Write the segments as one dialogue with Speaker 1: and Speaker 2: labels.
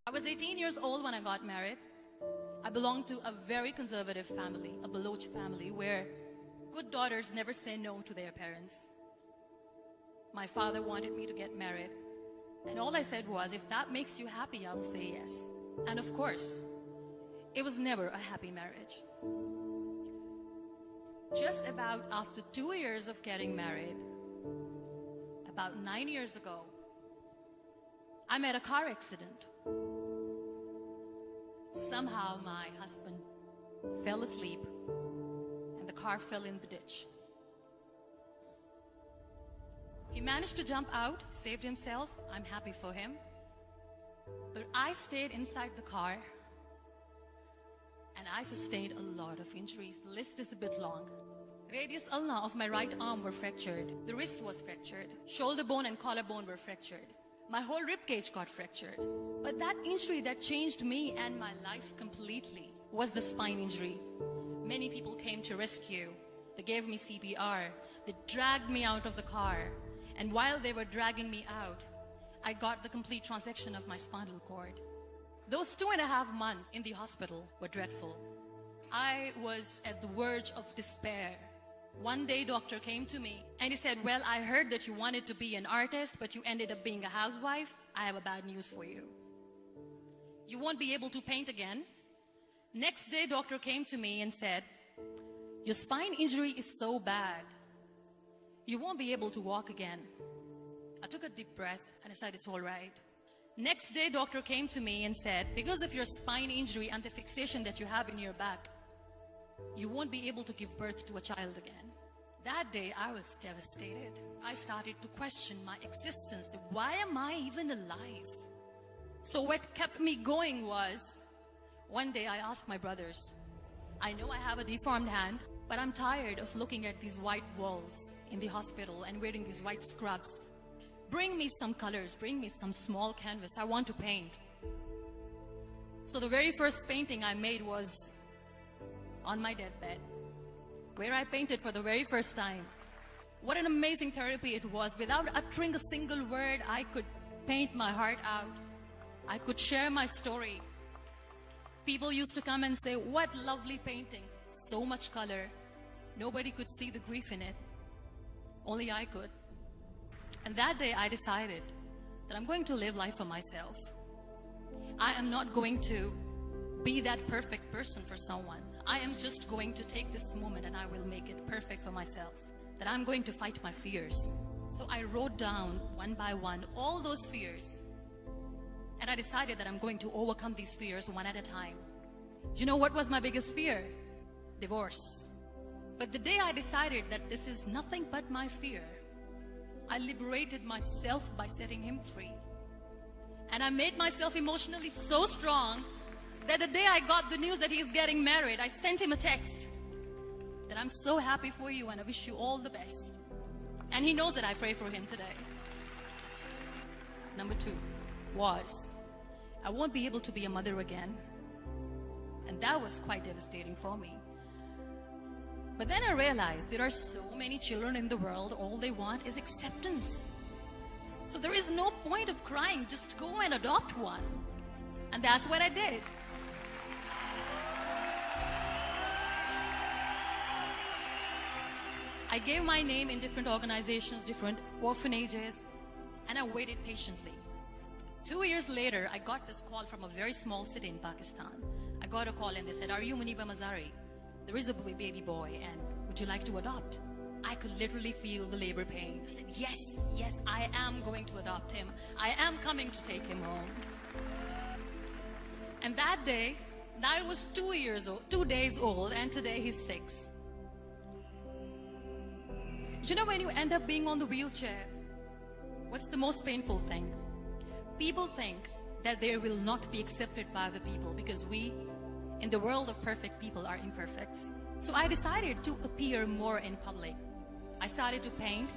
Speaker 1: I was 18 years old when I got married. I belonged to a very conservative family, a Baloch family, where good daughters never say no to their parents. My father wanted me to get married, and all I said was, if that makes you happy, I'll say yes. And of course, it was never a happy marriage. Just about after 2 years of getting married, about 9 years ago, I met a car accident. Somehow my husband fell asleep and the car fell in the ditch. He managed to jump out, saved himself. I'm happy for him. But I stayed inside the car and I sustained a lot of injuries. The list is a bit long. Radius ulna of my right arm were fractured. The wrist was fractured. Shoulder bone and collarbone were fractured. My whole rib cage got fractured. But that injury that changed me and my life completely was the spine injury. Many people came to rescue. They gave me CPR. They dragged me out of the car. And while they were dragging me out, I got the complete transection of my spinal cord. Those 2.5 months in the hospital were dreadful. I was at the verge of despair. One day, doctor came to me and he said, well, I heard that you wanted to be an artist, but you ended up being a housewife. I have a bad news for you. You won't be able to paint again. Next day, doctor came to me and said, your spine injury is so bad, you won't be able to walk again. I took a deep breath and I said, it's all right. Next day, doctor came to me and said, because of your spine injury and the fixation that you have in your back, you won't be able to give birth to a child again. That day, I was devastated. I started to question my existence. Why am I even alive? So what kept me going was, one day I asked my brothers, I know I have a deformed hand, but I'm tired of looking at these white walls in the hospital and wearing these white scrubs. Bring me some colors, bring me some small canvas. I want to paint. So the very first painting I made was on my deathbed, where I painted for the very first time. What an amazing therapy it was. Without uttering a single word, I could paint my heart out. I could share my story. People used to come and say, what lovely painting. So much color. Nobody could see the grief in it. Only I could. And that day I decided that I'm going to live life for myself. I am not going to be that perfect person for someone. I am just going to take this moment and I will make it perfect for myself. That I'm going to fight my fears. So I wrote down one by one all those fears. And I decided that I'm going to overcome these fears one at a time. You know what was my biggest fear? Divorce. But the day I decided that this is nothing but my fear, I liberated myself by setting him free. And I made myself emotionally so strong that the day I got the news that he's getting married, I sent him a text that I'm so happy for you and I wish you all the best. And he knows that I pray for him today. Number 2 was, I won't be able to be a mother again. And that was quite devastating for me. But then I realized there are so many children in the world, all they want is acceptance. So there is no point of crying, just go and adopt one. And that's what I did. I gave my name in different organizations, different orphanages, and I waited patiently. 2 years later, I got this call from a very small city in Pakistan. I got a call and they said, are you Muniba Mazari? There is a baby boy and would you like to adopt? I could literally feel the labor pain. I said, yes, I am going to adopt him. I am coming to take him home. And that day, I was 2 days old, and today he's 6. You know, when you end up being on the wheelchair, what's the most painful thing? People think that they will not be accepted by the people because we, in the world of perfect people, are imperfects. So I decided to appear more in public. I started to paint.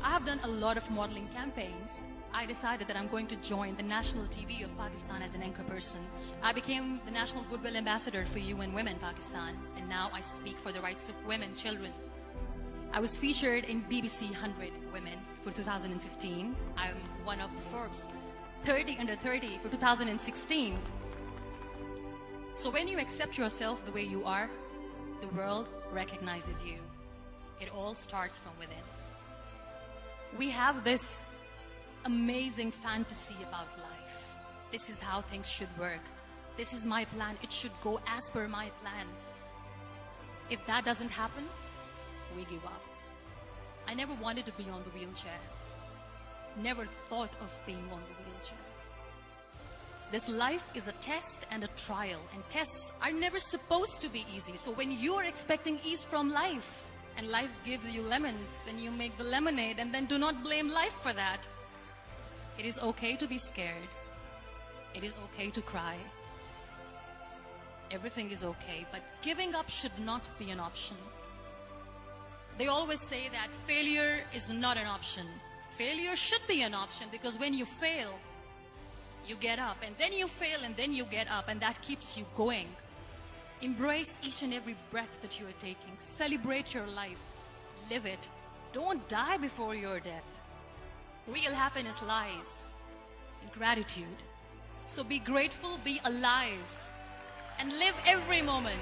Speaker 1: I have done a lot of modeling campaigns. I decided that I'm going to join the national TV of Pakistan as an anchor person. I became the National Goodwill Ambassador for UN Women Pakistan, and now I speak for the rights of women, children. I was featured in BBC 100 Women for 2015. I'm one of the Forbes 30 under 30 for 2016. So when you accept yourself the way you are, the world recognizes you. It all starts from within. We have this amazing fantasy about life. This is how things should work. This is my plan. It should go as per my plan. If that doesn't happen, we give up. I never wanted to be on the wheelchair. Never thought of being on the wheelchair. This life is a test and a trial, and tests are never supposed to be easy. So when you are expecting ease from life, and life gives you lemons, then you make the lemonade, and then do not blame life for that. It is okay to be scared. It is okay to cry. Everything is okay, but giving up should not be an option. They always say that failure is not an option. Failure should be an option, because when you fail, you get up, and then you fail, and then you get up, and that keeps you going. Embrace each and every breath that you are taking. Celebrate your life. Live it. Don't die before your death. Real happiness lies in gratitude. So be grateful, be alive, and live every moment.